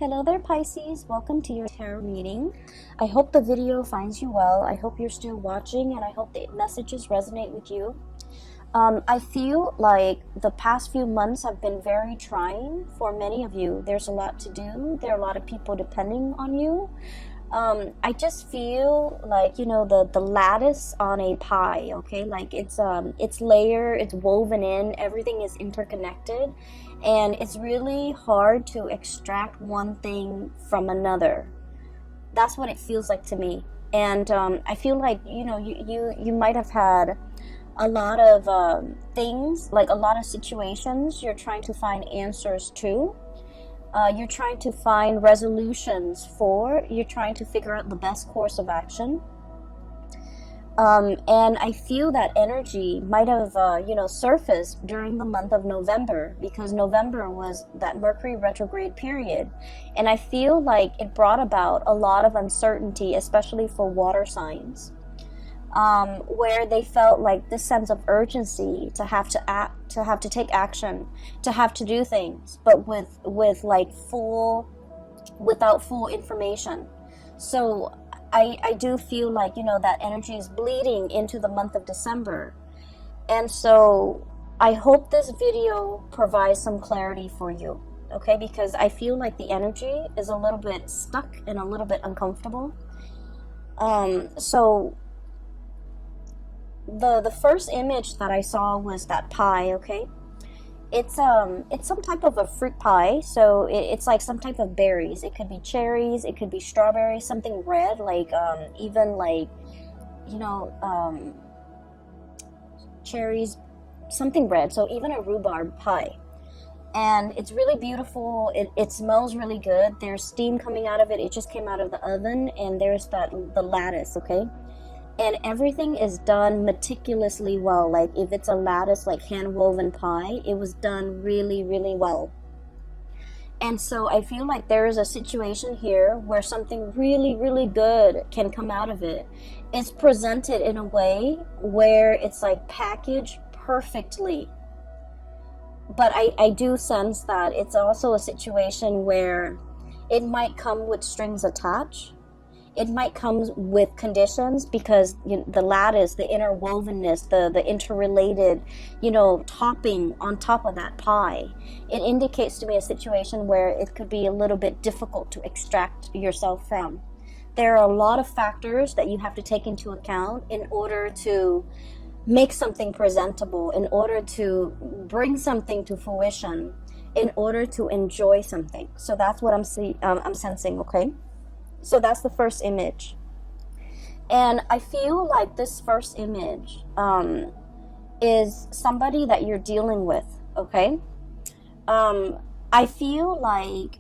Hello there, Pisces. Welcome to your tarot reading. I hope the video finds you well. I hope you're still watching, and I hope the messages resonate with you. I feel like the past few months have been very trying for many of you. There's a lot to do. There are a lot of people depending on you. I just feel like, you know, the lattice on a pie, okay? Like it's layered, it's woven in, everything is interconnected, and it's really hard to extract one thing from another. That's what it feels like to me. And I feel like, you know, you might have had a lot of things, like a lot of situations you're trying to find answers to. You're trying to find resolutions for. You're trying to figure out the best course of action. And I feel that energy might have, surfaced during the month of November, because November was that Mercury retrograde period. And I feel like it brought about a lot of uncertainty, especially for water signs, where they felt like this sense of urgency to have to act, to have to take action, to have to do things, but without full information. So I do feel like, you know, that energy is bleeding into the month of December. And so I hope this video provides some clarity for you, okay? Because I feel like the energy is a little bit stuck and a little bit uncomfortable. So the first image that I saw was that pie, okay? It's some type of a fruit pie, so it's like some type of berries. It could be cherries, it could be strawberries, something red, like even like, you know, cherries, something red. So even a rhubarb pie, and it's really beautiful. It smells really good. There's steam coming out of it. It just came out of the oven, and there's the lattice, okay? And everything is done meticulously well. Like if it's a lattice, like hand-woven pie, it was done really, really well. And so I feel like there is a situation here where something really, really good can come out of it. It's presented in a way where it's like packaged perfectly. But I do sense that it's also a situation where it might come with strings attached. It might come with conditions, because, you know, the lattice, the interwovenness, the interrelated, you know, topping on top of that pie, it indicates to me a situation where it could be a little bit difficult to extract yourself from. There are a lot of factors that you have to take into account in order to make something presentable, in order to bring something to fruition, in order to enjoy something. So that's what I'm sensing, okay? So that's the first image. And I feel like this first image is somebody that you're dealing with, okay? I feel like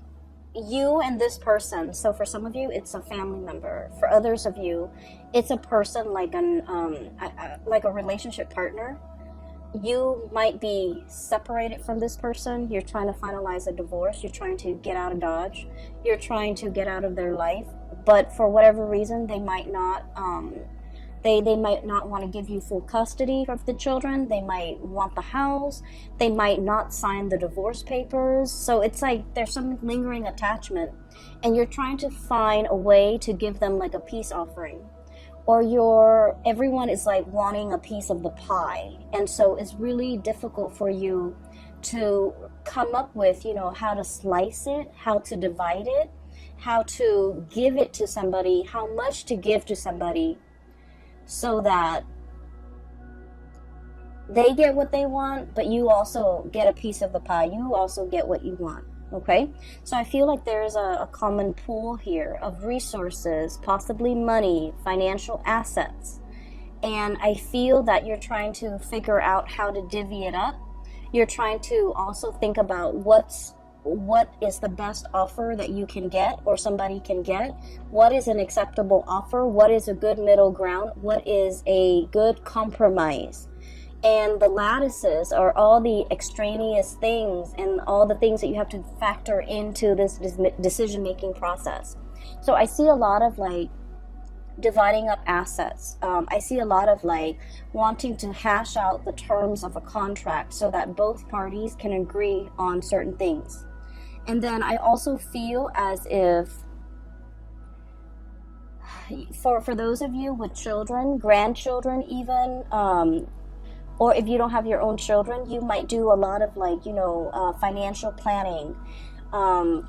you and this person, so for some of you, it's a family member. For others of you, it's a person like like a relationship partner. You might be separated from this person. You're trying to finalize a divorce. You're trying to get out of Dodge. You're trying to get out of their life. But for whatever reason, they might not they might not want to give you full custody of the children. They might want the house. They might not sign the divorce papers. So it's like there's some lingering attachment, and you're trying to find a way to give them like a peace offering. Or everyone is like wanting a piece of the pie, and so it's really difficult for you to come up with, you know, how to slice it, how to divide it, how to give it to somebody, how much to give to somebody, so that they get what they want, but you also get a piece of the pie. You also get what you want. Okay, so I feel like there's a common pool here of resources, possibly money, financial assets. And I feel that you're trying to figure out how to divvy it up. You're trying to also think about what is the best offer that you can get, or somebody can get. What is an acceptable offer? What is a good middle ground? What is a good compromise? And the lattices are all the extraneous things and all the things that you have to factor into this decision-making process. So I see a lot of like dividing up assets. I see a lot of like wanting to hash out the terms of a contract so that both parties can agree on certain things. And then I also feel as if for those of you with children, grandchildren even, or if you don't have your own children, you might do a lot of like, financial planning,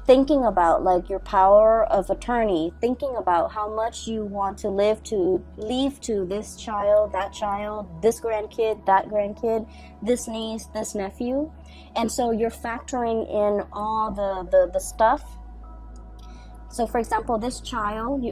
thinking about like your power of attorney, thinking about how much you want to leave to this child, that child, this grandkid, that grandkid, this niece, this nephew. And so you're factoring in all the stuff. So for example, this child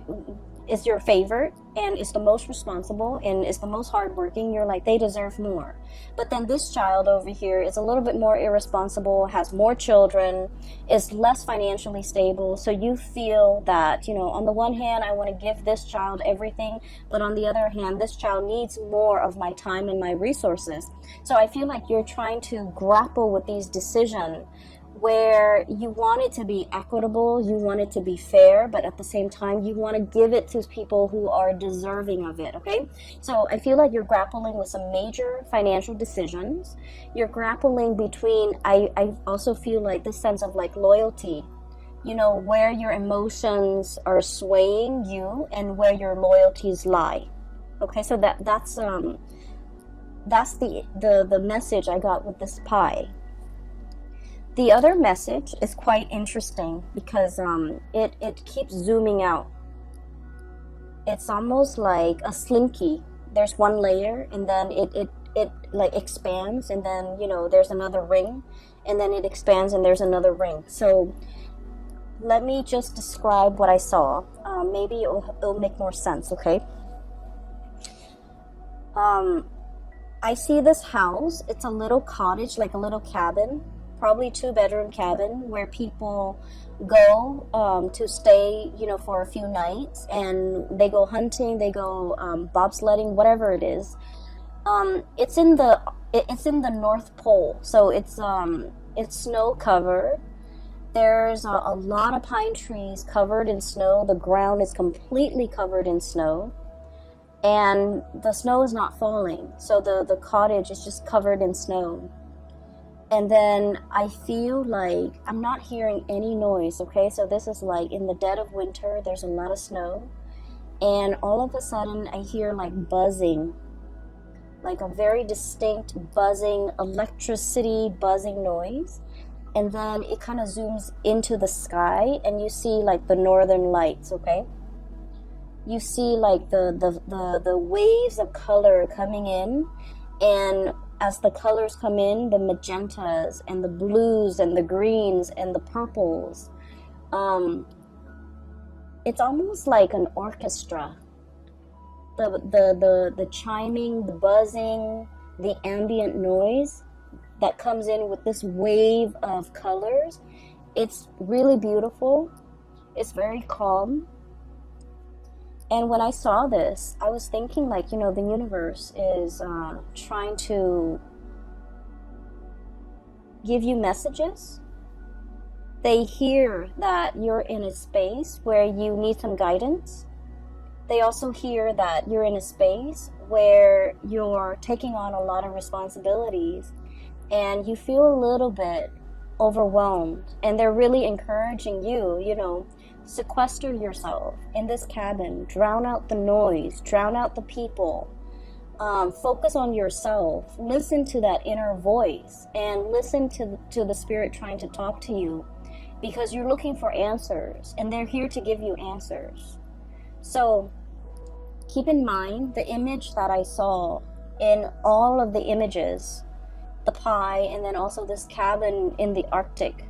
is your favorite and is the most responsible and is the most hardworking. You're like, they deserve more. But then this child over here is a little bit more irresponsible, has more children, is less financially stable. So you feel that, on the one hand, I want to give this child everything, but on the other hand, this child needs more of my time and my resources. So I feel like you're trying to grapple with these decisions where you want it to be equitable, you want it to be fair, but at the same time, you want to give it to people who are deserving of it, okay? So I feel like you're grappling with some major financial decisions. You're grappling between, I also feel like this sense of like loyalty, where your emotions are swaying you and where your loyalties lie, okay? So that's the message I got with this pie. The other message is quite interesting because it keeps zooming out. It's almost like a slinky. There's one layer and then it like expands, and then there's another ring, and then it expands and there's another ring. So let me just describe what I saw. Maybe it'll make more sense, okay? I see this house. It's a little cottage, like a little cabin, probably 2-bedroom cabin where people go to stay, for a few nights, and they go hunting, they go bobsledding, whatever it is. It's in the North Pole, so it's snow covered. There's a lot of pine trees covered in snow. The ground is completely covered in snow, and the snow is not falling, so the cottage is just covered in snow. And then I feel like I'm not hearing any noise, okay? So this is like in the dead of winter, there's a lot of snow. And all of a sudden I hear like buzzing, like a very distinct buzzing, electricity buzzing noise. And then it kind of zooms into the sky and you see like the northern lights, okay? You see like the waves of color coming in, and as the colors come in, the magentas and the blues and the greens and the purples, it's almost like an orchestra. The chiming, the buzzing, the ambient noise that comes in with this wave of colors. It's really beautiful. It's very calm. And when I saw this, I was thinking like, the universe is trying to give you messages. They hear that you're in a space where you need some guidance. They also hear that you're in a space where you're taking on a lot of responsibilities and you feel a little bit overwhelmed. And they're really encouraging you, sequester yourself in this cabin, drown out the noise, drown out the people, focus on yourself, listen to that inner voice, and listen to the spirit trying to talk to you, because you're looking for answers and they're here to give you answers. So keep in mind the image that I saw in all of the images, the pie, and then also this cabin in the Arctic.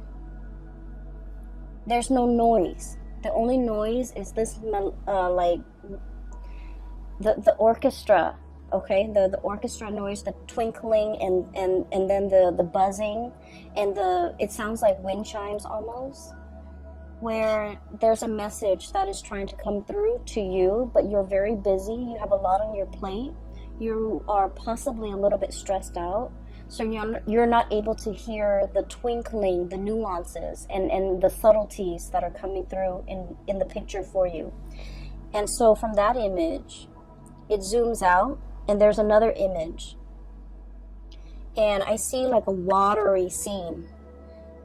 There's no noise. The only noise is this, like the orchestra, okay? The orchestra noise, the twinkling, and then the buzzing, and it sounds like wind chimes almost, where there's a message that is trying to come through to you, but you're very busy. You have a lot on your plate. You are possibly a little bit stressed out. So you're not able to hear the twinkling, the nuances, and the subtleties that are coming through in the picture for you. And so from that image, it zooms out, and there's another image. And I see like a watery scene.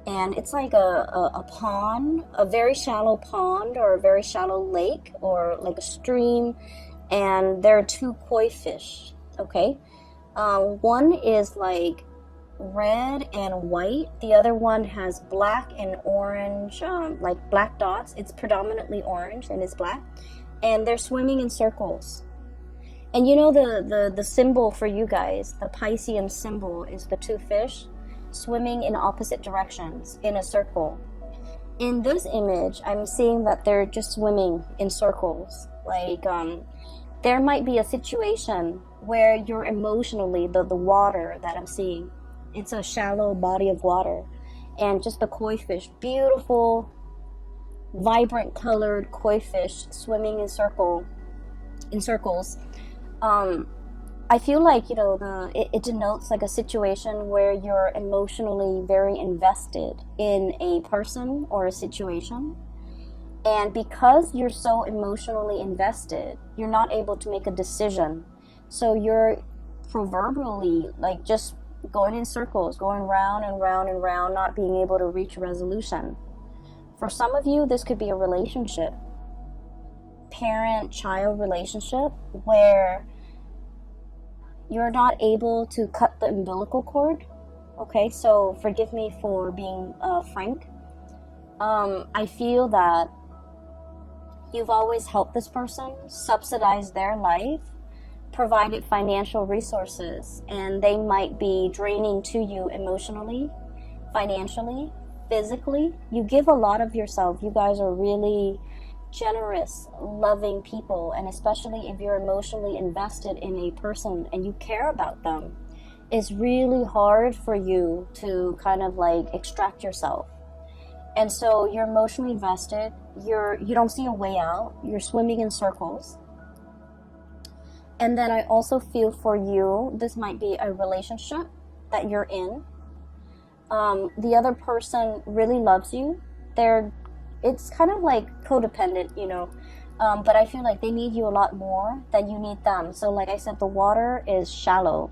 and it's like a pond, a very shallow pond or a very shallow lake or like a stream, and there are two koi fish. Okay, one is like red and white, the other one has black and orange, like black dots. It's predominantly orange and it's black, and they're swimming in circles. And you know the symbol for you guys, the Piscean symbol, is the two fish swimming in opposite directions in a circle. In this image, I'm seeing that they're just swimming in circles. Like there might be a situation where you're emotionally, the water that I'm seeing, it's a shallow body of water, and just the koi fish, beautiful, vibrant colored koi fish swimming in circles. I feel like, you know, it denotes like a situation where you're emotionally very invested in a person or a situation. And because you're so emotionally invested, you're not able to make a decision. So you're proverbially like just going in circles, going round and round and round, not being able to reach a resolution. For some of you, this could be a relationship, parent-child relationship, where you're not able to cut the umbilical cord. Okay, so forgive me for being frank. I feel that you've always helped this person, subsidized their life, provided financial resources, and they might be draining to you emotionally, financially, physically. You give a lot of yourself. You guys are really generous, loving people, and especially if you're emotionally invested in a person and you care about them, it's really hard for you to kind of like extract yourself. And so you're emotionally invested, you don't see a way out, you're swimming in circles. And then I also feel for you, this might be a relationship that you're in. The other person really loves you. It's kind of like codependent, you know, but I feel like they need you a lot more than you need them. So like I said, the water is shallow.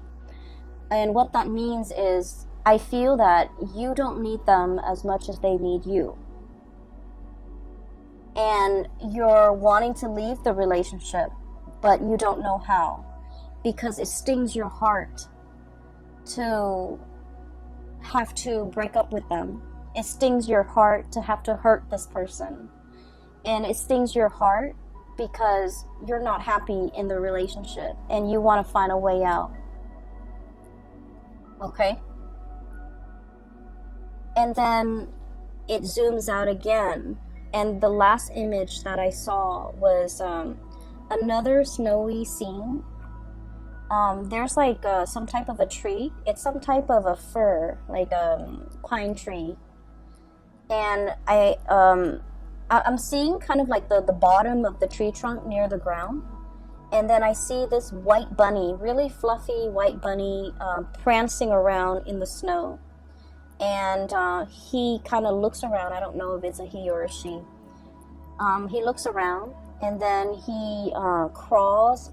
And what that means is I feel that you don't need them as much as they need you. And you're wanting to leave the relationship, but you don't know how, because it stings your heart to have to break up with them. It stings your heart to have to hurt this person. And it stings your heart because you're not happy in the relationship and you want to find a way out. Okay? And then it zooms out again. And the last image that I saw was another snowy scene. There's like some type of a tree. It's some type of a fir, like a pine tree. And I'm seeing kind of like the bottom of the tree trunk near the ground. And then I see this white bunny, really fluffy white bunny, prancing around in the snow. And he kind of looks around. I don't know if it's a he or a she. He looks around, and then he crawls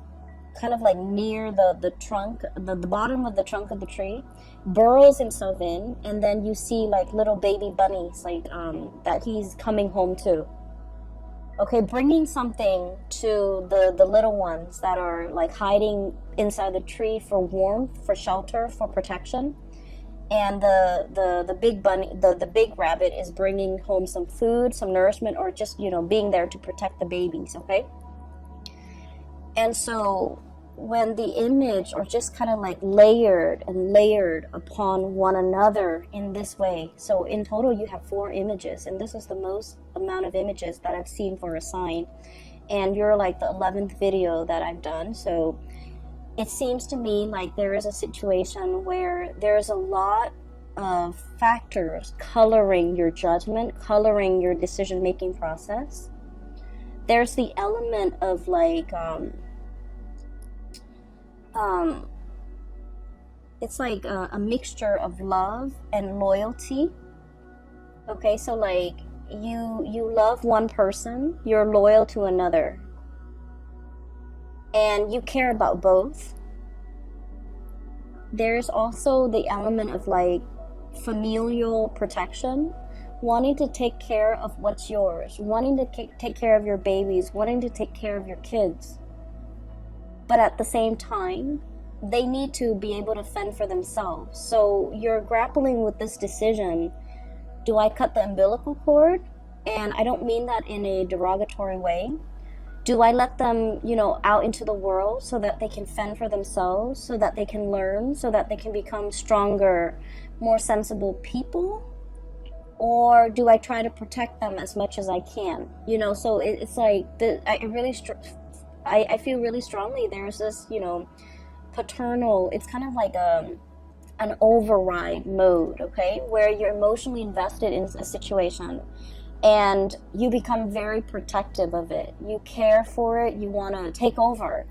kind of like near the trunk, the bottom of the trunk of the tree, burrows himself in, and then you see like little baby bunnies like that he's coming home to. Okay, bringing something to the little ones that are like hiding inside the tree for warmth, for shelter, for protection. And the big bunny, the big rabbit is bringing home some food, some nourishment, or just, you know, being there to protect the babies, okay? And so when the image are just kind of like layered and layered upon one another in this way, so in total you have 4 images, and this is the most amount of images that I've seen for a sign, and you're like the 11th video that I've done. So it seems to me like there is a situation where there's a lot of factors coloring your judgment, coloring your decision-making process. There's the element of like it's like a mixture of love and loyalty. Okay, so like you love one person, you're loyal to another, and you care about both. There's also the element of like familial protection, wanting to take care of what's yours, wanting to take care of your babies, wanting to take care of your kids. But at the same time, they need to be able to fend for themselves. So you're grappling with this decision. Do I cut the umbilical cord? And I don't mean that in a derogatory way. Do I let them, out into the world so that they can fend for themselves, so that they can learn, so that they can become stronger, more sensible people? Or do I try to protect them as much as I can? So it's like, I feel really strongly there's this, paternal, it's kind of like an override mode, okay? Where you're emotionally invested in a situation and you become very protective of it. You care for it, you want to take over.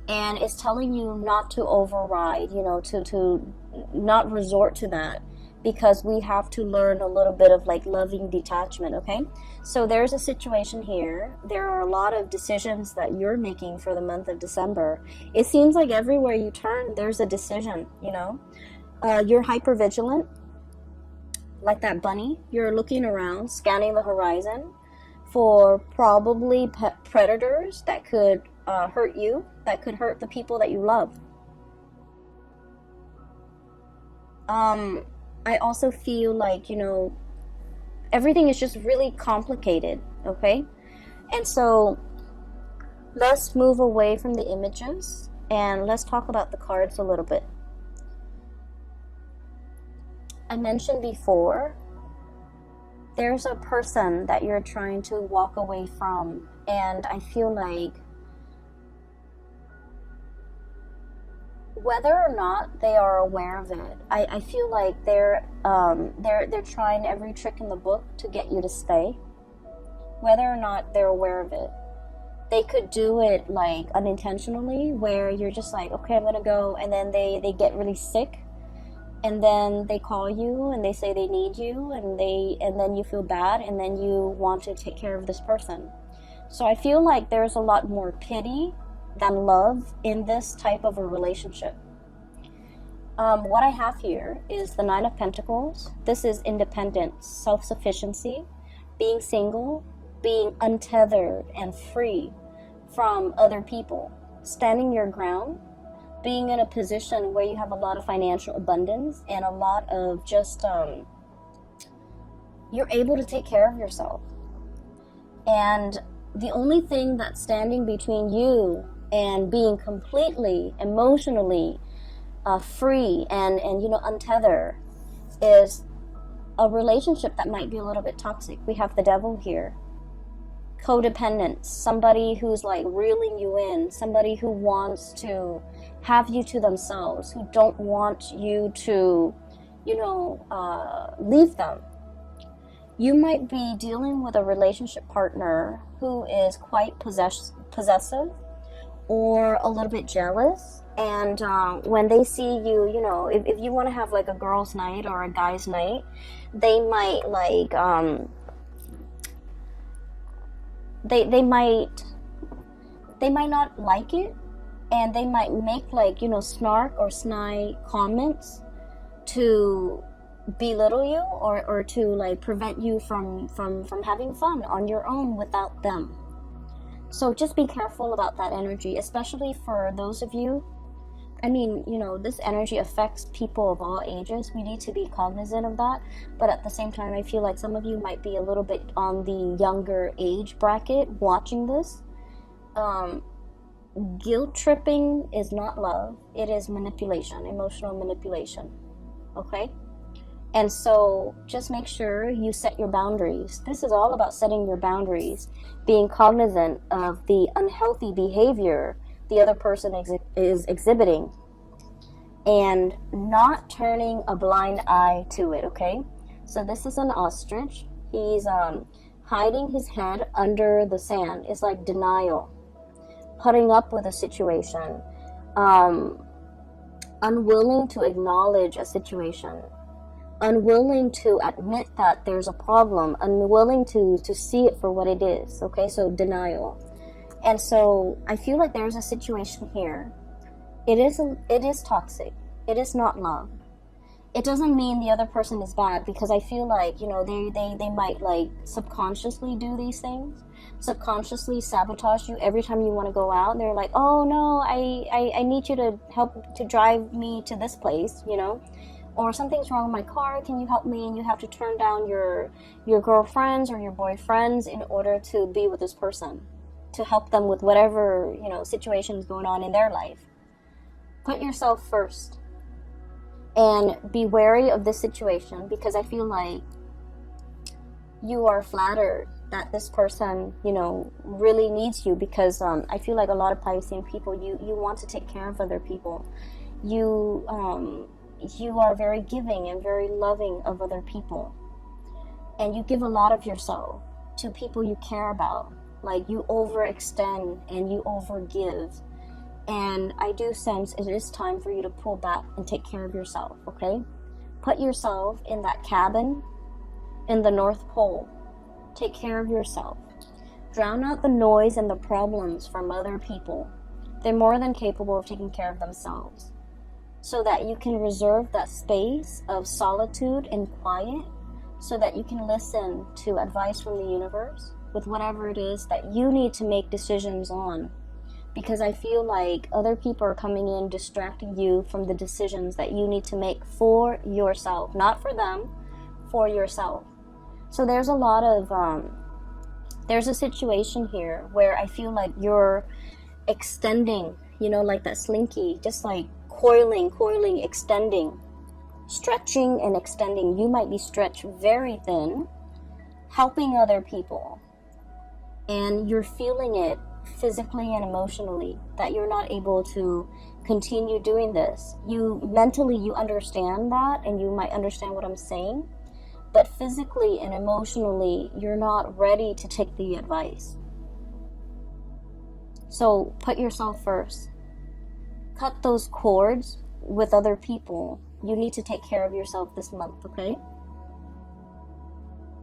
And it's telling you not to override, to not resort to that, because we have to learn a little bit of like loving detachment, okay? So there's a situation here. There are a lot of decisions that you're making for the month of December. It seems like everywhere you turn, there's a decision, You're hyper vigilant, like that bunny. You're looking around, scanning the horizon for probably predators that could hurt you, that could hurt the people that you love. I also feel like, everything is just really complicated, okay? And so let's move away from the images and let's talk about the cards a little bit. I mentioned before, there's a person that you're trying to walk away from, and I feel like whether or not they are aware of it, I feel like they're trying every trick in the book to get you to stay. Whether or not they're aware of it, they could do it like unintentionally, where you're just like, okay, I'm gonna go, and then they get really sick, and then they call you and they say they need you, and then you feel bad, and then you want to take care of this person. So I feel like there's a lot more pity than love in this type of a relationship. What I have here is the Nine of Pentacles. This is independence, self-sufficiency, being single, being untethered and free from other people, standing your ground, being in a position where you have a lot of financial abundance and a lot of just, you're able to take care of yourself. And the only thing that's standing between you and being completely emotionally free and untethered is a relationship that might be a little bit toxic. We have the devil here. Codependence, somebody who's like reeling you in, somebody who wants to have you to themselves, who don't want you to, leave them. You might be dealing with a relationship partner who is quite possessive or a little bit jealous, and when they see you, if you want to have like a girl's night or a guy's night, they might like they might not like it, and they might make like snark or snide comments to belittle you or to like prevent you from having fun on your own without them. So just be careful about that energy, especially for those of you. I mean, this energy affects people of all ages. We need to be cognizant of that. But at the same time, I feel like some of you might be a little bit on the younger age bracket watching this. Guilt tripping is not love. It is manipulation, emotional manipulation. Okay? And so just make sure you set your boundaries. This is all about setting your boundaries, being cognizant of the unhealthy behavior the other person is exhibiting, and not turning a blind eye to it, okay? So this is an ostrich. He's hiding his head under the sand. It's like denial, putting up with a situation, unwilling to acknowledge a situation, unwilling to admit that there's a problem, unwilling to see it for what it is, okay? So denial. And so I feel like there's a situation here. It is toxic. It is not love. It doesn't mean the other person is bad, because I feel like, you know, they might like subconsciously do these things, subconsciously sabotage you every time you want to go out. They're like, oh no, I need you to help to drive me to this place, you know, or something's wrong with my car, can you help me? And you have to turn down your girlfriends or your boyfriends in order to be with this person, to help them with whatever, you know, situations going on in their life. Put yourself first. And be wary of this situation, because I feel like you are flattered that this person, you know, really needs you, because I feel like a lot of Piscean people, you want to take care of other people. You are very giving and very loving of other people. And you give a lot of yourself to people you care about. Like, you overextend and you overgive. And I do sense it is time for you to pull back and take care of yourself, okay? Put yourself in that cabin in the North Pole. Take care of yourself. Drown out the noise and the problems from other people. They're more than capable of taking care of themselves. So that you can reserve that space of solitude and quiet, so that you can listen to advice from the universe with whatever it is that you need to make decisions on. Because I feel like other people are coming in, distracting you from the decisions that you need to make for yourself. Not for them, for yourself. So there's a lot of, there's a situation here where I feel like you're extending, you know, like that slinky, just like coiling, extending, stretching and extending. You might be stretched very thin, helping other people. And you're feeling it physically and emotionally, that you're not able to continue doing this. You mentally, you understand that, and you might understand what I'm saying, but physically and emotionally, you're not ready to take the advice. So put yourself first. Cut those cords with other people. You need to take care of yourself this month, okay?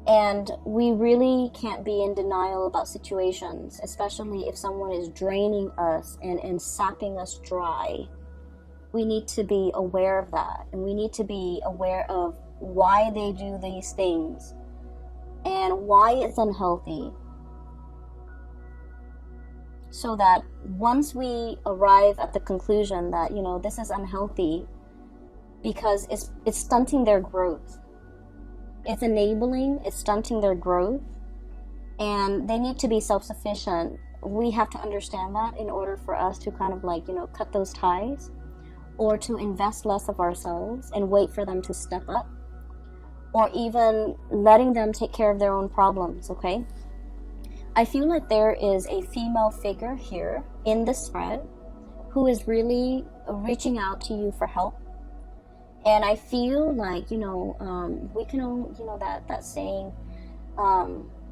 And we really can't be in denial about situations, especially if someone is draining us and sapping us dry. We need to be aware of that, and we need to be aware of why they do these things and why it's unhealthy. So that once we arrive at the conclusion that, you know, this is unhealthy because it's stunting their growth. It's enabling, it's stunting their growth, and they need to be self-sufficient. We have to understand that in order for us to kind of like, you know, cut those ties, or to invest less of ourselves and wait for them to step up, or even letting them take care of their own problems, okay? I feel like there is a female figure here in the spread who is really reaching out to you for help. And I feel like, you know, we can only, you know, that saying,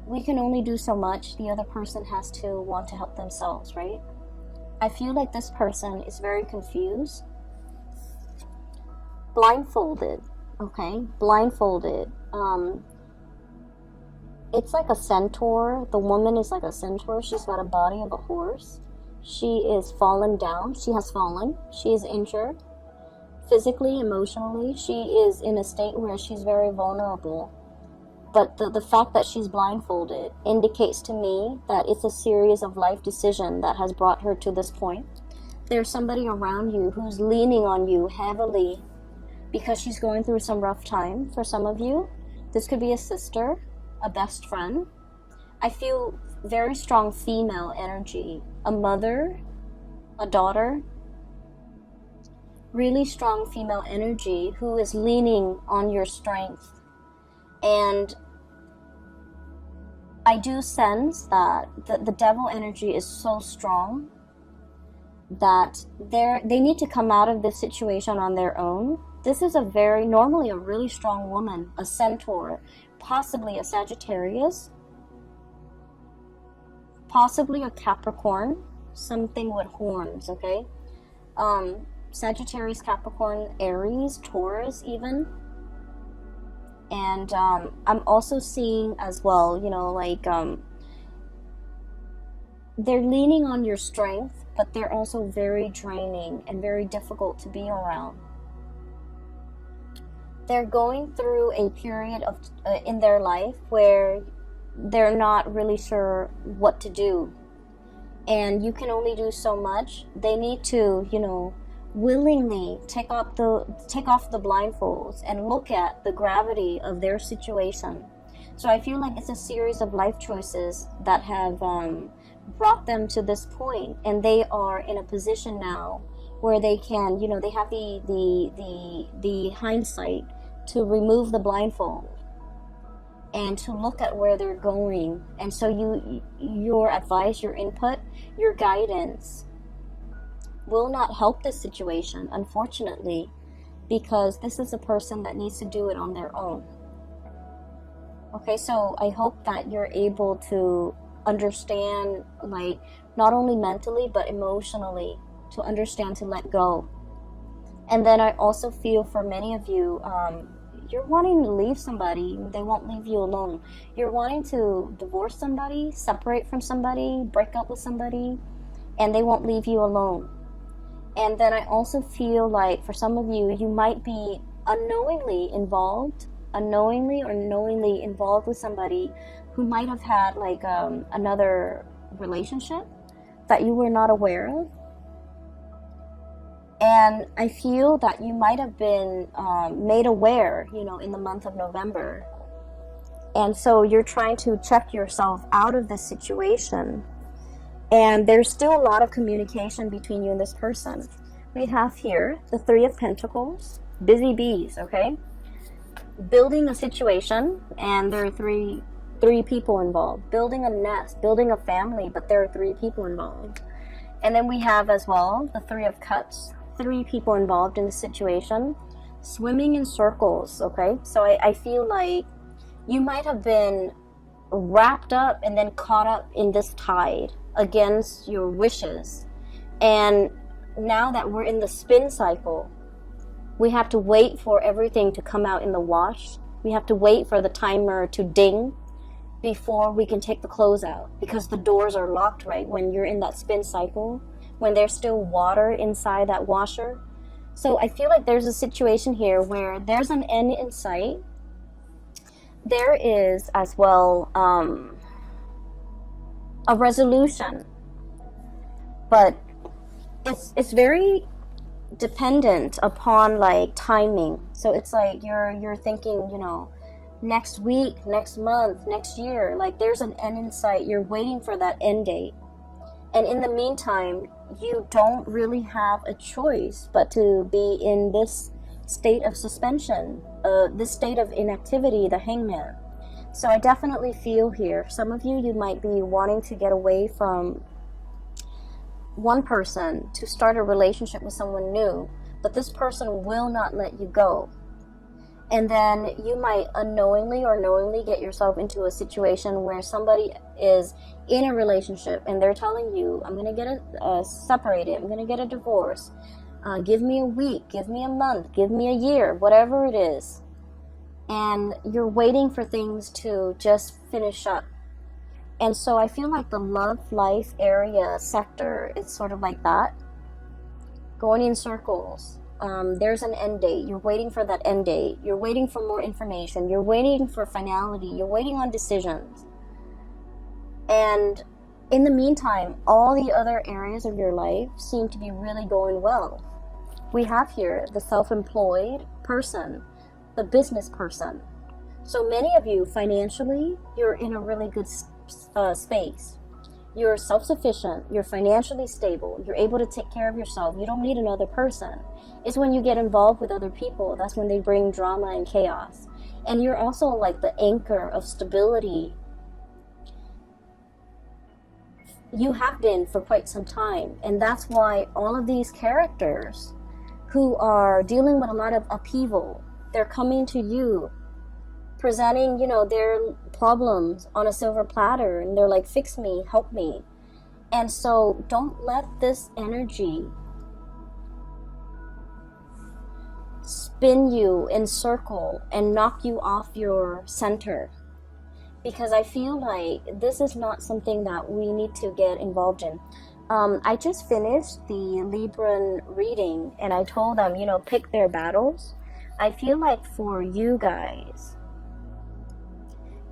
we can only do so much. The other person has to want to help themselves, right? I feel like this person is very confused. Blindfolded, okay? Blindfolded. It's like a centaur. The woman is like a centaur. She's got a body of a horse. She is fallen down. She has fallen. She is injured. Physically, emotionally, she is in a state where she's very vulnerable. But the fact that she's blindfolded indicates to me that it's a series of life decisions that has brought her to this point. There's somebody around you who's leaning on you heavily because she's going through some rough time. For some of you, this could be a sister, a best friend. I feel very strong female energy, a mother, a daughter. Really strong female energy who is leaning on your strength. And I do sense that the devil energy is so strong that they need to come out of this situation on their own. This is normally a really strong woman, a centaur, possibly a Sagittarius, possibly a Capricorn, something with horns, okay? Sagittarius, Capricorn, Aries, Taurus even. And I'm also seeing as well, you know, like they're leaning on your strength, but they're also very draining and very difficult to be around. they're going through a period of in their life where they're not really sure what to do, and you can only do so much. They need to, you know, willingly take off the blindfolds and look at the gravity of their situation. So I feel like it's a series of life choices that have brought them to this point, and they are in a position now where they can, you know, they have the hindsight to remove the blindfold and to look at where they're going. And so your advice, your input, your guidance will not help this situation, unfortunately, because this is a person that needs to do it on their own. Okay, so I hope that you're able to understand, like, not only mentally but emotionally, to understand to let go. And then I also feel for many of you, you're wanting to leave somebody, they won't leave you alone. You're wanting to divorce somebody, separate from somebody, break up with somebody, and they won't leave you alone. And then I also feel like for some of you, you might be unknowingly or knowingly involved with somebody who might have had like another relationship that you were not aware of. And I feel that you might have been made aware, you know, in the month of November. And so you're trying to check yourself out of this situation. And there's still a lot of communication between you and this person. We have here the Three of Pentacles, busy bees, okay? Building a situation, and there are three people involved. Building a nest, building a family, but there are 3 people involved. And then we have as well the Three of Cups, 3 people involved in the situation. Swimming in circles, okay? So I feel like you might have been wrapped up and then caught up in this tide against your wishes. And now that we're in the spin cycle, we have to wait for everything to come out in the wash. We have to wait for the timer to ding before we can take the clothes out, because the doors are locked, right? When you're in that spin cycle, when there's still water inside that washer. So I feel like there's a situation here where there's an end in sight. There is as well a resolution, but it's very dependent upon like timing. So it's like you're thinking, you know, next week, next month, next year, like there's an end in sight. You're waiting for that end date. And in the meantime, you don't really have a choice but to be in this state of suspension, this state of inactivity, the Hangman. So I definitely feel here, some of you might be wanting to get away from one person to start a relationship with someone new, but this person will not let you go. And then you might unknowingly or knowingly get yourself into a situation where somebody is in a relationship and they're telling you, I'm going to get separated, I'm going to get a divorce, give me a week, give me a month, give me a year, whatever it is. And you're waiting for things to just finish up. And so I feel like the love life area sector is sort of like that, going in circles. There's an end date. You're waiting for that end date. You're waiting for more information. You're waiting for finality. You're waiting on decisions. And in the meantime, all the other areas of your life seem to be really going well. We have here the self-employed person, the business person. So many of you, financially, you're in a really good space. You're self-sufficient, you're financially stable, you're able to take care of yourself, you don't need another person. It's when you get involved with other people, that's when they bring drama and chaos. And you're also like the anchor of stability. You have been for quite some time, and that's why all of these characters who are dealing with a lot of upheaval, they're coming to you presenting, you know, their problems on a silver platter, and they're like, fix me, help me. And so don't let this energy spin you in circle and knock you off your center, because I feel like this is not something that we need to get involved in. I just finished the Libran reading, and I told them, you know, pick their battles. I feel like for you guys,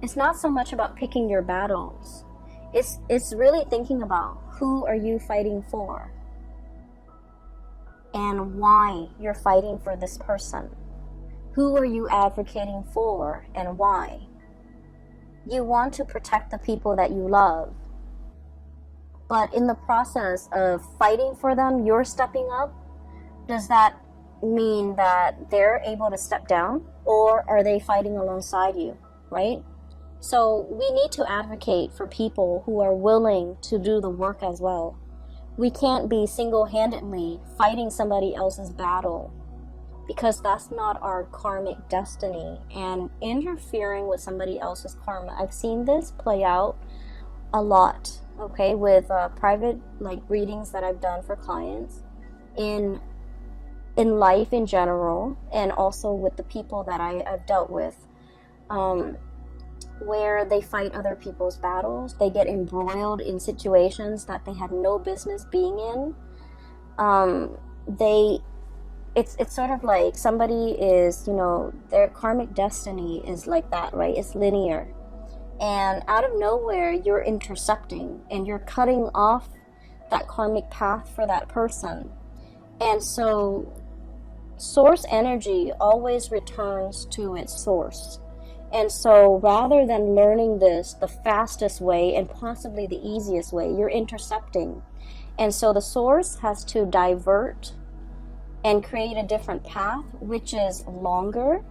it's not so much about picking your battles. It's really thinking about who are you fighting for and why you're fighting for this person. Who are you advocating for and why? You want to protect the people that you love. But in the process of fighting for them, you're stepping up. Does that mean that they're able to step down? Or are they fighting alongside you, right? So we need to advocate for people who are willing to do the work as well. We can't be single-handedly fighting somebody else's battle, because that's not our karmic destiny. And interfering with somebody else's karma, I've seen this play out a lot, okay, with private readings that I've done for clients, in life in general, and also with the people that I've dealt with, where they fight other people's battles. They get embroiled in situations that they had no business being in. It's sort of like somebody is, their karmic destiny is like that, right? It's linear. And out of nowhere, you're intercepting and you're cutting off that karmic path for that person. And so source energy always returns to its source. And so rather than learning this the fastest way and possibly the easiest way, you're intercepting. And so the source has to divert and create a different path, which is longer,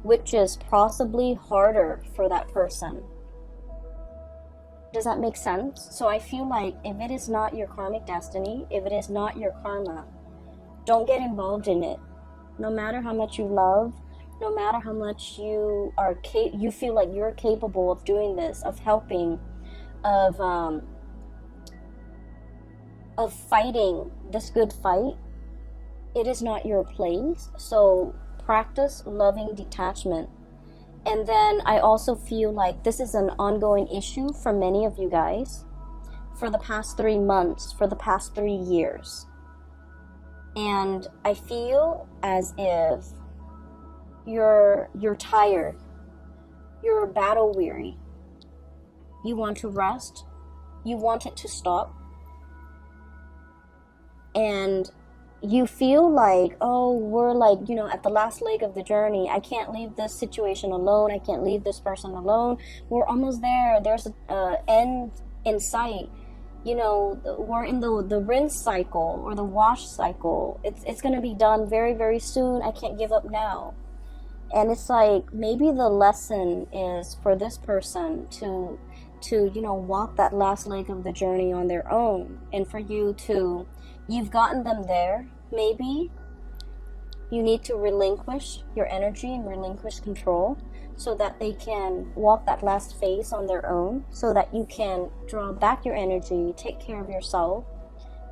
which is possibly harder for that person. Does that make sense? So I feel like if it is not your karmic destiny, if it is not your karma, don't get involved in it. No matter how much you love, no matter how much you feel like you're capable of doing this, of helping, of fighting this good fight, it is not your place. So practice loving detachment. And then I also feel like this is an ongoing issue for many of you guys for the past 3 months, for the past 3 years. And I feel as if you're tired, you're battle weary, you want to rest, you want it to stop, and you feel like, oh, we're at the last leg of the journey. I can't leave this situation alone. I can't leave this person alone. We're almost there. There's an end in sight. We're in the rinse cycle or the wash cycle. It's going to be done very, very soon. I can't give up now. And it's like, maybe the lesson is for this person to walk that last leg of the journey on their own. And for you've gotten them there. Maybe you need to relinquish your energy and relinquish control so that they can walk that last phase on their own, so that you can draw back your energy, take care of yourself,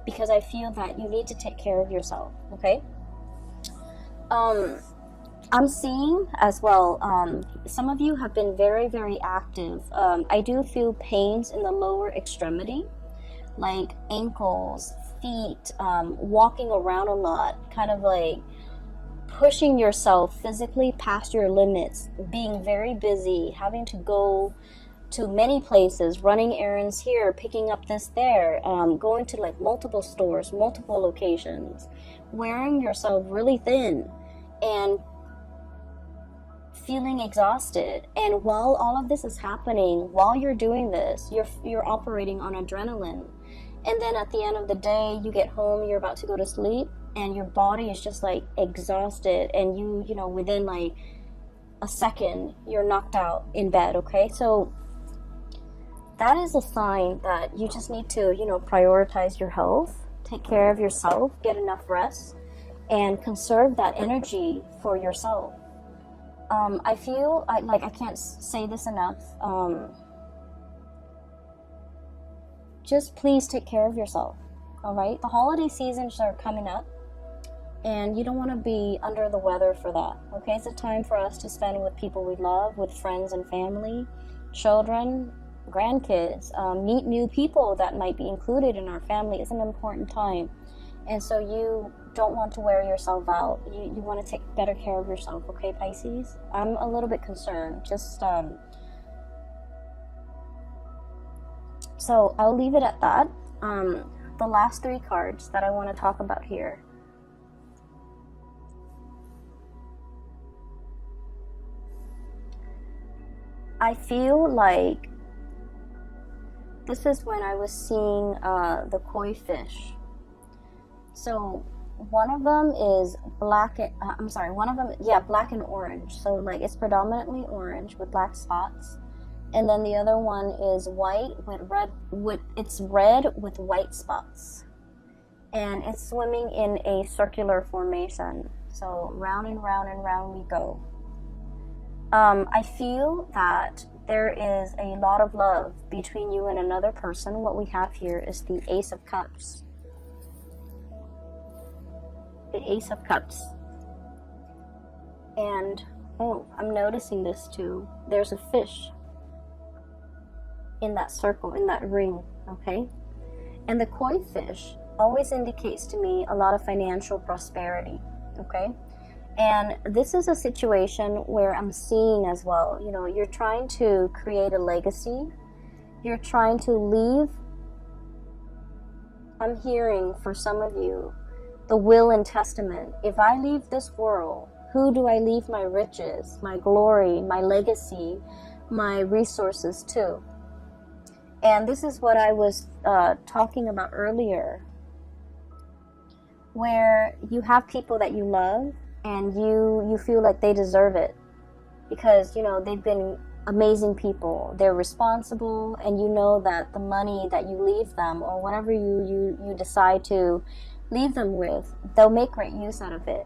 because I feel that you need to take care of yourself, okay? I'm seeing as well, some of you have been very, very active. I do feel pains in the lower extremity, like ankles, feet, walking around a lot, kind of like pushing yourself physically past your limits, being very busy, having to go to many places, running errands here, picking up this there, going to multiple stores, multiple locations, wearing yourself really thin and feeling exhausted. And while all of this is happening, while you're doing this, you're operating on adrenaline. And then at the end of the day, you get home, you're about to go to sleep, and your body is just exhausted, and you within a second, you're knocked out in bed, okay? So that is a sign that you just need to, prioritize your health, take care of yourself, get enough rest, and conserve that energy for yourself. I feel I can't say this enough. Just please take care of yourself, all right? The holiday seasons are coming up, and you don't want to be under the weather for that, okay? It's a time for us to spend with people we love, with friends and family, children, grandkids, meet new people that might be included in our family. It's an important time. And so you don't want to wear yourself out. You want to take better care of yourself, okay, Pisces? I'm a little bit concerned. Just, so I'll leave it at that. The last 3 cards that I want to talk about here. I feel like this is when I was seeing the koi fish. So one of them is black and orange. So like it's predominantly orange with black spots. And then the other one is white with red with white spots. And it's swimming in a circular formation. So round and round and round we go. I feel that there is a lot of love between you and another person. What we have here is the Ace of Cups. The Ace of Cups. And, oh, I'm noticing this too. There's a fish in that circle, in that ring, okay? And the koi fish always indicates to me a lot of financial prosperity, okay? And this is a situation where I'm seeing as well, you know, you're trying to create a legacy. You're trying to leave. I'm hearing for some of you, the will and testament. If I leave this world, who do I leave my riches, my glory, my legacy, my resources to? And this is what I was talking about earlier, where you have people that you love and you feel like they deserve it because, you know, they've been amazing people. They're responsible, and you know that the money that you leave them or whatever you decide to leave them with, they'll make great use out of it.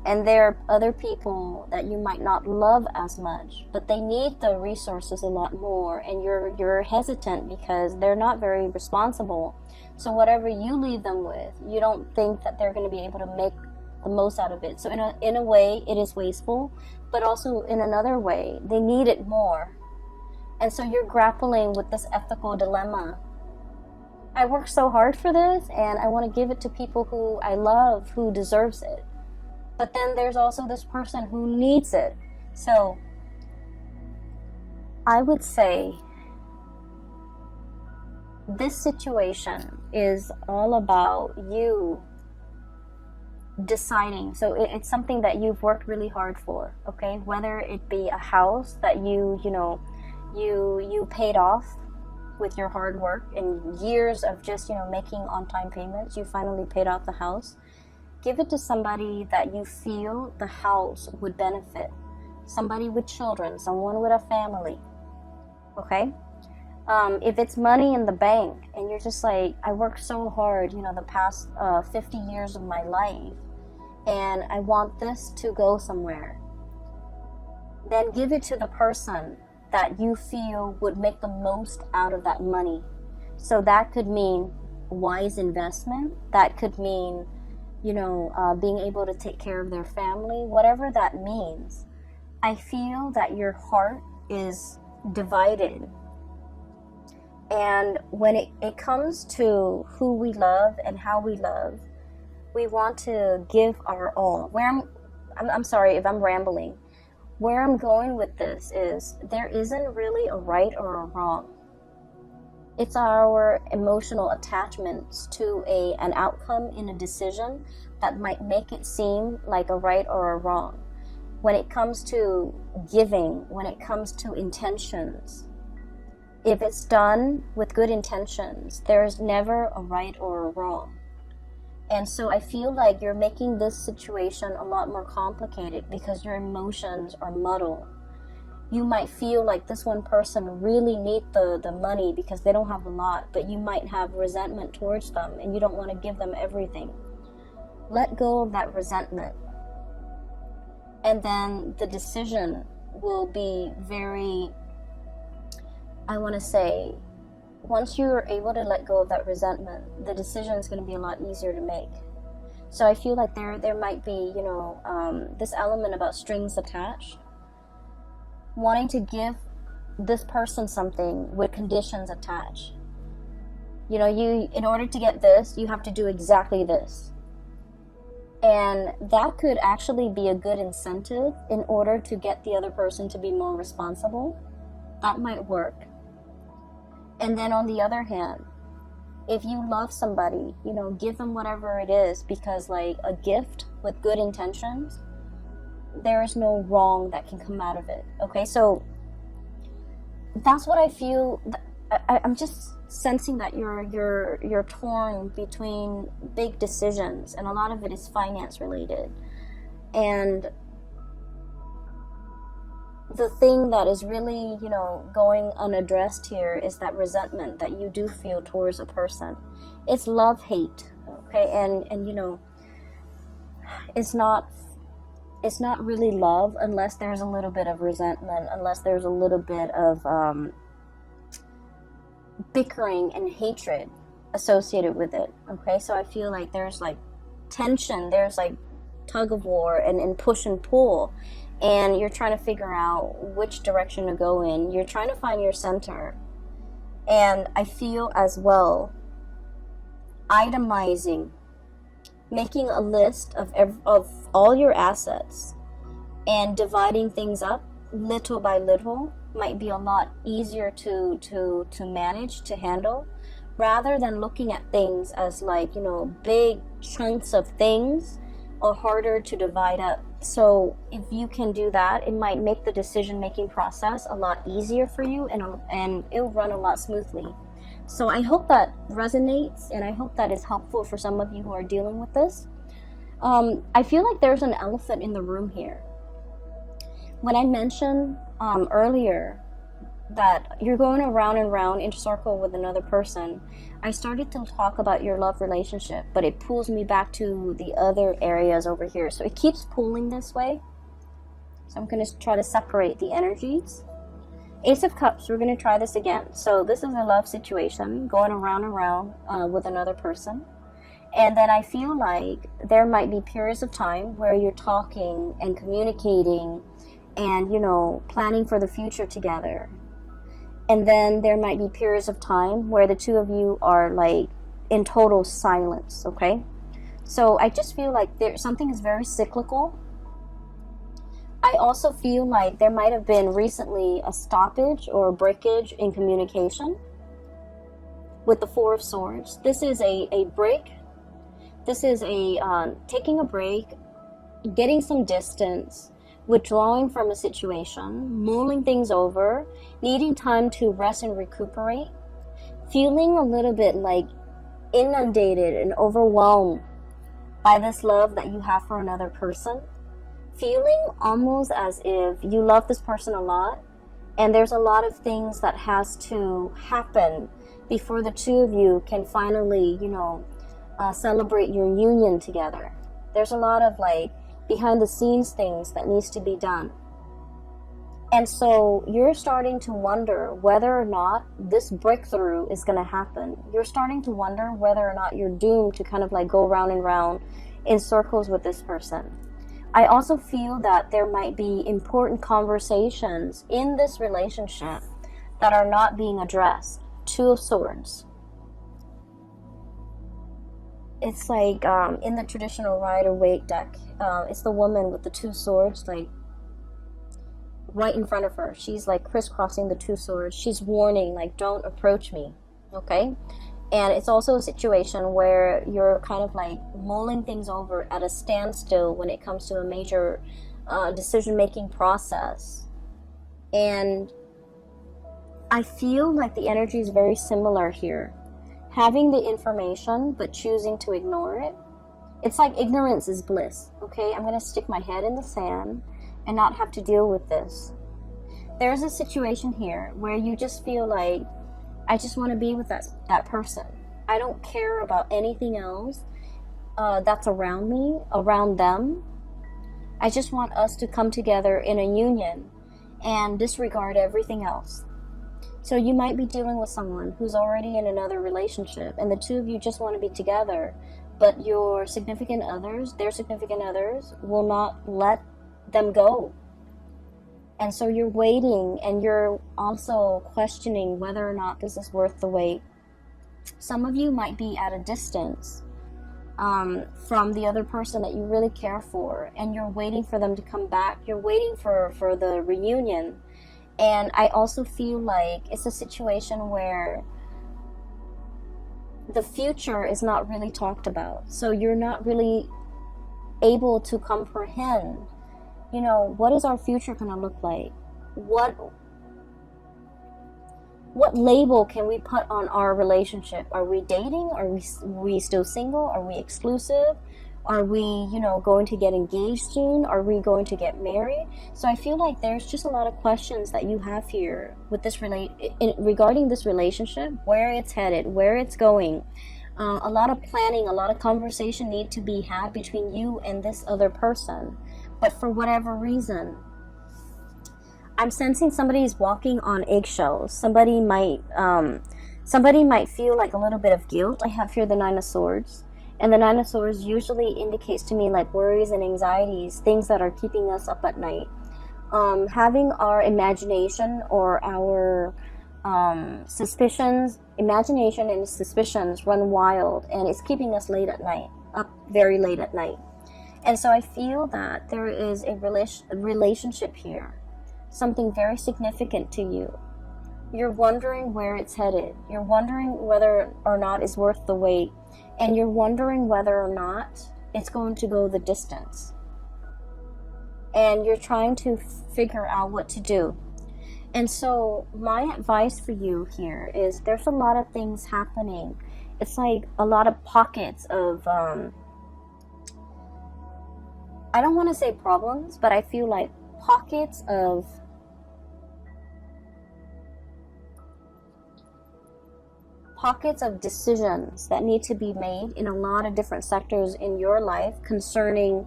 And there are other people that you might not love as much, but they need the resources a lot more, and you're hesitant because they're not very responsible. So whatever you leave them with, you don't think that they're going to be able to make the most out of it. So in a way, it is wasteful, but also in another way, they need it more. And so you're grappling with this ethical dilemma. I worked so hard for this, and I want to give it to people who I love, who deserves it. But then there's also this person who needs it. So I would say this situation is all about you deciding. So it's something that you've worked really hard for, okay? Whether it be a house that you paid off with your hard work and years of just, making on-time payments, you finally paid off the house. Give it to somebody that you feel the house would benefit. Somebody with children, someone with a family, okay? If it's money in the bank and you're just like, I worked so hard, the past 50 years of my life, and I want this to go somewhere, then give it to the person that you feel would make the most out of that money. So that could mean wise investment. That could mean being able to take care of their family, whatever that means. I feel that your heart is divided. And when it comes to who we love and how we love, we want to give our all. I'm sorry if I'm rambling. Where I'm going with this is there isn't really a right or a wrong. It's our emotional attachments to an outcome in a decision that might make it seem like a right or a wrong. When it comes to giving, when it comes to intentions, if it's done with good intentions, there's never a right or a wrong. And so I feel like you're making this situation a lot more complicated because your emotions are muddled. You might feel like this one person really needs the money because they don't have a lot, but you might have resentment towards them and you don't want to give them everything. Let go of that resentment. And then the decision will be very, I want to say, once you're able to let go of that resentment, the decision is going to be a lot easier to make. So I feel like there might be, this element about strings attached. Wanting to give this person something with conditions attached. You know, in order to get this, you have to do exactly this. And that could actually be a good incentive in order to get the other person to be more responsible. That might work. And then on the other hand, if you love somebody, you know, give them whatever it is, because like a gift with good intentions, there is no wrong that can come out of it. Okay, so that's what I feel. I'm just sensing that you're torn between big decisions, and a lot of it is finance related. And the thing that is really, you know, going unaddressed here is that resentment that you do feel towards a person. It's love-hate, okay? And you know, it's not really love unless there's a little bit of resentment, unless there's a little bit of bickering and hatred associated with it, okay? So I feel like there's like tension, there's like tug of war and push and pull, and you're trying to figure out which direction to go in. You're trying to find your center. And I feel as well, itemizing, making a list of all your assets and dividing things up little by little might be a lot easier to manage, to handle, rather than looking at things as like, you know, big chunks of things are harder to divide up. So if you can do that, it might make the decision-making process a lot easier for you, and it'll run a lot smoothly. So I hope that resonates, and I hope that is helpful for some of you who are dealing with this. I feel like there's an elephant in the room here. When I mentioned earlier that you're going around and round in a circle with another person, I started to talk about your love relationship, but it pulls me back to the other areas over here. So it keeps pulling this way. So I'm going to try to separate the energies. Ace of Cups, we're going to try this again. So this is a love situation going around and round with another person. And then I feel like there might be periods of time where you're talking and communicating and, you know, planning for the future together. And then there might be periods of time where the two of you are like in total silence, okay? So I just feel like something is very cyclical. I also feel like there might have been recently a stoppage or a breakage in communication with the Four of Swords. This is a break. This is a taking a break, getting some distance, withdrawing from a situation, mulling things over, needing time to rest and recuperate, feeling a little bit like inundated and overwhelmed by this love that you have for another person, feeling almost as if you love this person a lot, and there's a lot of things that has to happen before the two of you can finally, you know, celebrate your union together. There's a lot of like behind the scenes things that needs to be done. And so you're starting to wonder whether or not this breakthrough is going to happen. You're starting to wonder whether or not you're doomed to kind of like go round and round in circles with this person. I also feel that there might be important conversations in this relationship that are not being addressed. Two of Swords. It's like in the traditional Rider-Waite deck, it's the woman with the two swords, like right in front of her. She's like crisscrossing the two swords. She's warning, like, don't approach me, okay? And it's also a situation where you're kind of like mulling things over at a standstill when it comes to a major decision-making process. And I feel like the energy is very similar here. Having the information but choosing to ignore it. It's like ignorance is bliss, okay? I'm going to stick my head in the sand and not have to deal with this. There's a situation here where you just feel like, I just want to be with that person. I don't care about anything else that's around me, around them. I just want us to come together in a union and disregard everything else. So you might be dealing with someone who's already in another relationship, and the two of you just want to be together, but your significant others, their significant others, will not let them go. And so you're waiting, and you're also questioning whether or not this is worth the wait. Some of you might be at a distance from the other person that you really care for, and you're waiting for them to come back. You're waiting for the reunion. And I also feel like it's a situation where the future is not really talked about. So you're not really able to comprehend, you know, what is our future going to look like? What label can we put on our relationship? Are we dating? Are we still single? Are we exclusive? Are we, you know, going to get engaged soon? Are we going to get married? So I feel like there's just a lot of questions that you have here with this regarding this relationship, where it's headed, where it's going. A lot of planning, a lot of conversation need to be had between you and this other person. But for whatever reason, I'm sensing somebody's walking on eggshells. Somebody might feel like a little bit of guilt. I have here the Nine of Swords. And the Nine of Swords usually indicates to me like worries and anxieties, things that are keeping us up at night. Having our imagination or our imagination and suspicions run wild, and it's keeping us late at night, up very late at night. And so I feel that there is a relationship here, something very significant to you. You're wondering where it's headed. You're wondering whether or not it's worth the wait. And you're wondering whether or not it's going to go the distance. And you're trying to figure out what to do. And so my advice for you here is there's a lot of things happening. It's like a lot of pockets of, I don't want to say problems, but I feel like pockets of decisions that need to be made in a lot of different sectors in your life concerning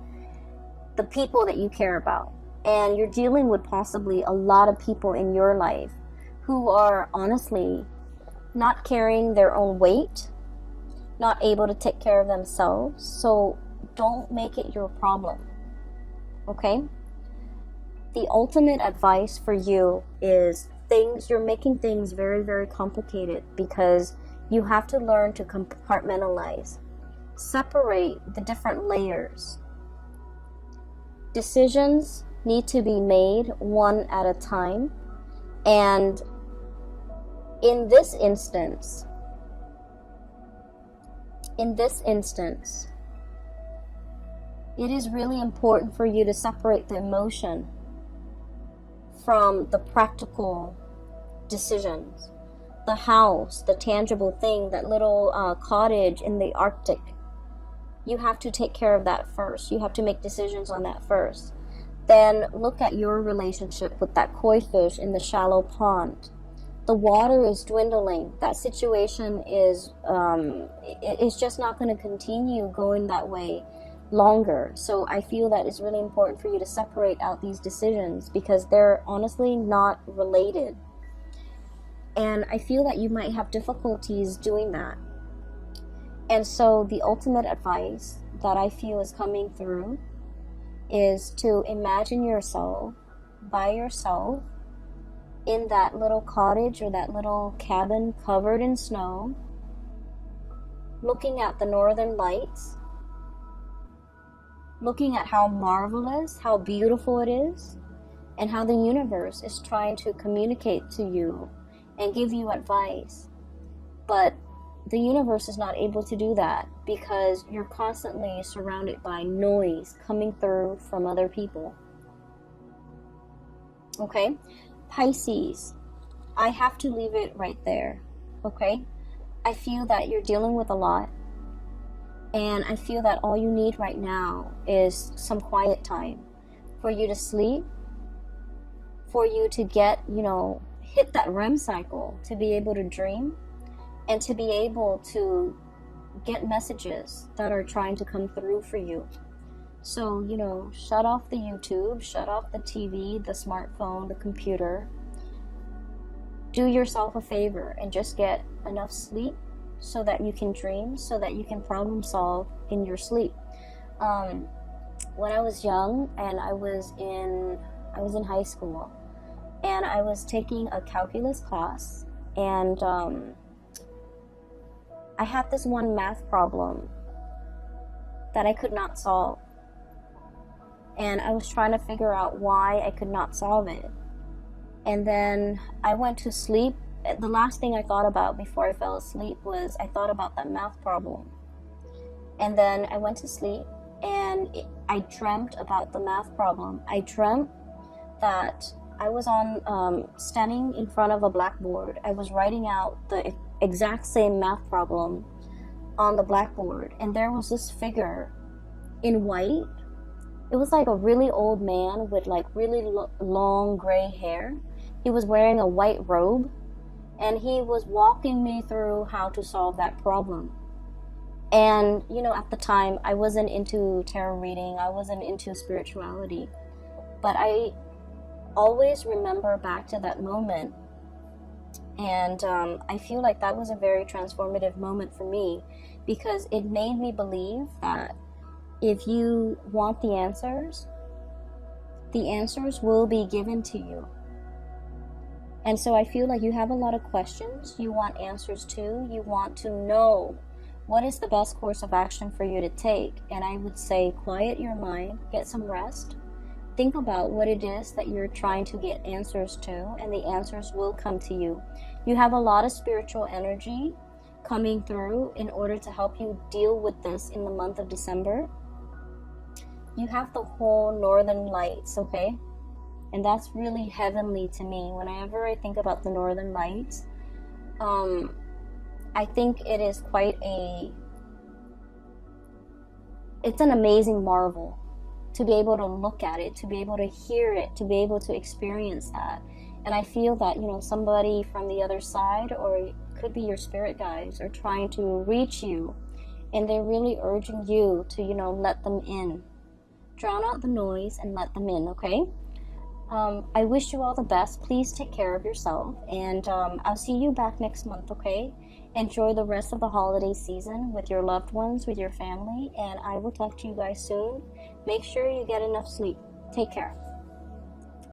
the people that you care about. And you're dealing with possibly a lot of people in your life who are honestly not carrying their own weight, not able to take care of themselves. So don't make it your problem. Okay? The ultimate advice for you is you're making things very, very complicated because you have to learn to compartmentalize, separate the different layers. Decisions need to be made one at a time, and in this instance, it is really important for you to separate the emotion from the practical decisions. The house, the tangible thing, that little cottage in the Arctic. You have to take care of that first. You have to make decisions on that first. Then look at your relationship with that koi fish in the shallow pond. The water is dwindling. That situation is it's just not going to continue going that way longer. So I feel that it's really important for you to separate out these decisions because they're honestly not related. And I feel that you might have difficulties doing that. And so the ultimate advice that I feel is coming through is to imagine yourself by yourself in that little cottage or that little cabin covered in snow, looking at the northern lights, looking at how marvelous, how beautiful it is, and how the universe is trying to communicate to you and give you advice. But the universe is not able to do that because you're constantly surrounded by noise coming through from other people. Okay? Pisces, I have to leave it right there. Okay? I feel that you're dealing with a lot. And I feel that all you need right now is some quiet time for you to sleep, for you to get, hit that REM cycle, to be able to dream, and to be able to get messages that are trying to come through for you. So, shut off the YouTube, shut off the TV, the smartphone, the computer. Do yourself a favor and just get enough sleep so that you can dream, so that you can problem solve in your sleep. When I was young and I was in high school, and I was taking a calculus class, and I had this one math problem that I could not solve. And I was trying to figure out why I could not solve it. And then I went to sleep. The last thing I thought about before I fell asleep was I thought about that math problem. And then I went to sleep and I dreamt about the math problem. I dreamt that I was standing in front of a blackboard. I was writing out the exact same math problem on the blackboard. And there was this figure in white. It was like a really old man with like really long gray hair. He was wearing a white robe. And he was walking me through how to solve that problem. And, you know, at the time, I wasn't into tarot reading. I wasn't into spirituality. But I always remember back to that moment. And I feel like that was a very transformative moment for me, because it made me believe that if you want the answers will be given to you. And so I feel like you have a lot of questions you want answers to. You want to know what is the best course of action for you to take. And I would say quiet your mind, get some rest, think about what it is that you're trying to get answers to, and the answers will come to you. You have a lot of spiritual energy coming through in order to help you deal with this in the month of December. You have the whole northern lights, okay? And that's really heavenly to me. Whenever I think about the northern lights, I think it is it's an amazing marvel to be able to look at it, to be able to hear it, to be able to experience that. And I feel that, you know, somebody from the other side, or it could be your spirit guides, are trying to reach you, and they're really urging you to, you know, let them in. Drown out the noise and let them in, okay? I wish you all the best. Please take care of yourself, and I'll see you back next month, okay? Enjoy the rest of the holiday season with your loved ones, with your family, and I will talk to you guys soon. Make sure you get enough sleep. Take care.